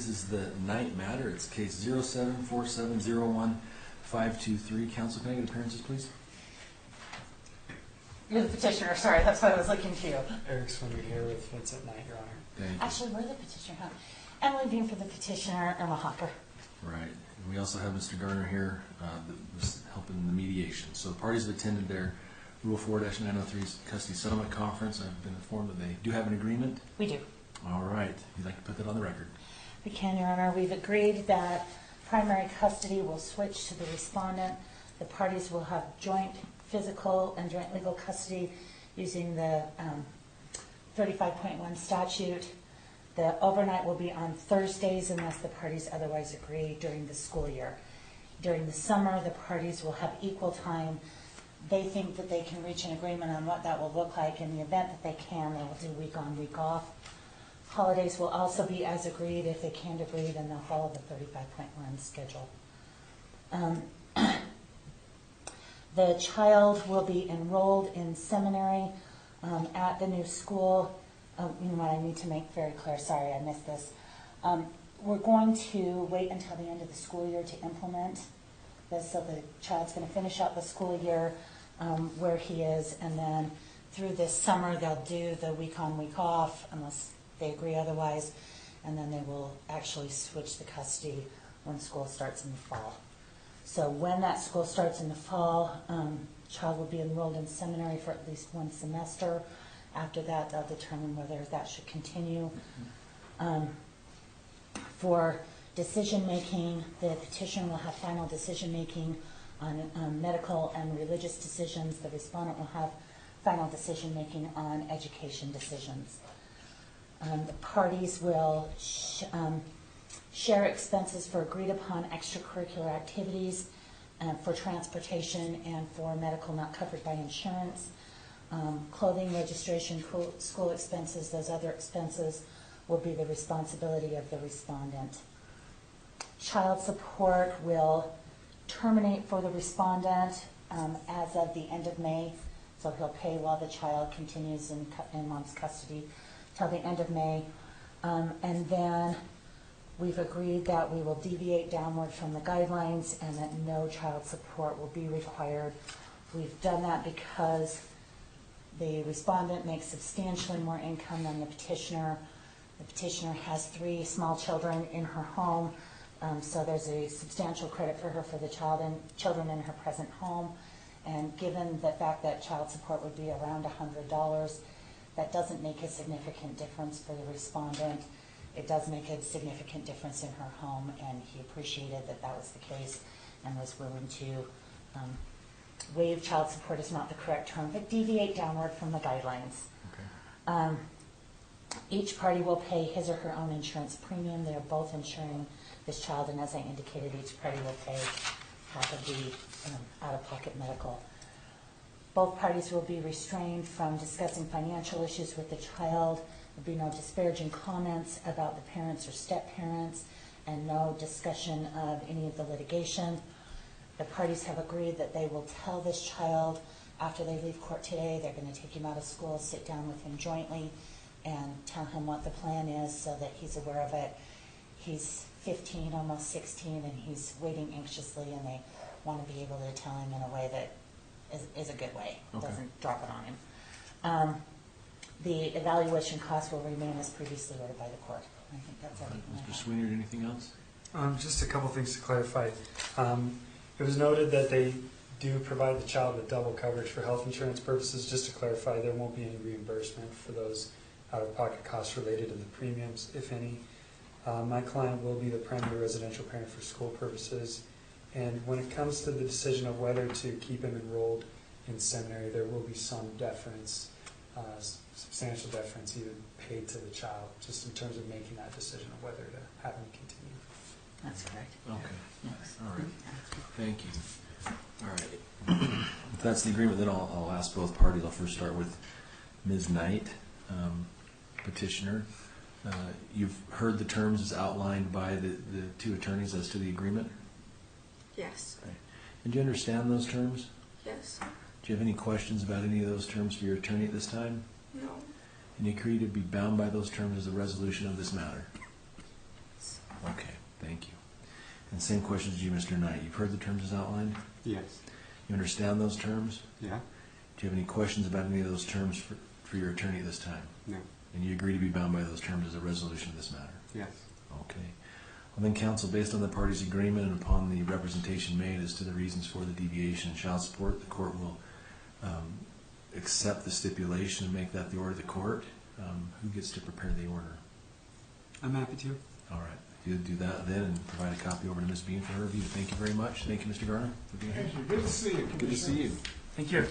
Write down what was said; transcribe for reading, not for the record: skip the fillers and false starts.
This is the Knight matter. It's case 074701-523. Counsel, can I get appearances, please? You're the petitioner. Sorry, that's why I was looking to you. Eric Swinner here with Vincent Knight, Your Honor. Thank you. Actually, we're the petitioner, huh? Emily Bean for the petitioner, Irma Hopper. Right. And we also have Mr. Garner here that was helping the mediation. So the parties have attended their Rule 4-903 custody settlement conference. I've been informed that they do have an agreement. We do. All right. You'd like to put that on the record? We can, Your Honor. We've agreed that primary custody will switch to the respondent. The parties will have joint physical and joint legal custody using the 35.1 statute. The overnight will be on Thursdays unless the parties otherwise agree during the school year. During the summer, the parties will have equal time. They think that they can reach an agreement on what that will look like. In the event that they can, they will do week on, week off. Holidays will also be as agreed. If they can't agree, then they'll follow the 35.1 schedule. The child will be enrolled in seminary at the new school. You know what, I need to make very clear, sorry I missed this. We're going to wait until the end of the school year to implement this, so the child's going to finish out the school year where he is, and then through this summer they'll do the week on, week off, unless they agree otherwise, and then they will actually switch the custody when school starts in the fall. So when that school starts in the fall, child will be enrolled in seminary for at least one semester. After that, they'll determine whether that should continue. For decision-making, the petition will have final decision-making on medical and religious decisions. The respondent will have final decision-making on education decisions. The parties will share expenses for agreed-upon extracurricular activities, for transportation, and for medical not covered by insurance. Clothing, registration, school expenses, those other expenses will be the responsibility of the respondent. Child support will terminate for the respondent as of the end of May, so he'll pay while the child continues in mom's custody till the end of May. And then we've agreed that we will deviate downward from the guidelines and that no child support will be required. We've done that because the respondent makes substantially more income than the petitioner. The petitioner has 3 small children in her home, so there's a substantial credit for her for the children in her present home. And given the fact that child support would be around $100, that doesn't make a significant difference for the respondent. It does make a significant difference in her home, and he appreciated that that was the case and was willing to waive child support is not the correct term, but deviate downward from the guidelines. Okay. Each party will pay his or her own insurance premium. They are both insuring this child, and as I indicated, each party will pay half of the out-of-pocket medical. Both parties will be restrained from discussing financial issues with the child. There will be no disparaging comments about the parents or step-parents, and no discussion of any of the litigation. The parties have agreed that they will tell this child after they leave court today, they're going to take him out of school, sit down with him jointly, and tell him what the plan is so that he's aware of it. He's 15, almost 16, and he's waiting anxiously, and they want to be able to tell him in a way that is a good way, okay. Doesn't drop it on him. The evaluation costs will remain as previously ordered by the court. I think that's everything. Mr. Sweeney, anything else? Just a couple things to clarify. It was noted that they do provide the child with double coverage for health insurance purposes. Just to clarify, there won't be any reimbursement for those out-of-pocket costs related to the premiums, if any. My client will be the primary residential parent for school purposes, and when it comes to the decision of whether to keep him enrolled in seminary, there will be some deference, substantial deference either paid to the child, just in terms of making that decision of whether to have him continue. That's correct. Okay. Yes. All right. Thank you. All right. If that's the agreement, then I'll ask both parties. I'll first start with Ms. Knight, petitioner. You've heard the terms as outlined by the 2 attorneys as to the agreement? Yes. Okay. And do you understand those terms? Yes. Do you have any questions about any of those terms for your attorney at this time? No. And you agree to be bound by those terms as a resolution of this matter? Okay, thank you. And same question as you, Mr. Knight. You've heard the terms as outlined? Yes. You understand those terms? Yeah? Do you have any questions about any of those terms for your attorney this time? No. And you agree to be bound by those terms as a resolution of this matter? Yes. Okay. Well then, counsel, based on the parties' agreement and upon the representation made as to the reasons for the deviation in child support, the court will accept the stipulation and make that the order of the court. Who gets to prepare the order? I'm happy to. All right. If you do that then and provide a copy over to Ms. Bean for her review. Thank you very much. Thank you, Mr. Garner. For being here. Thank you. Good to see you. Good to see you. Thank you.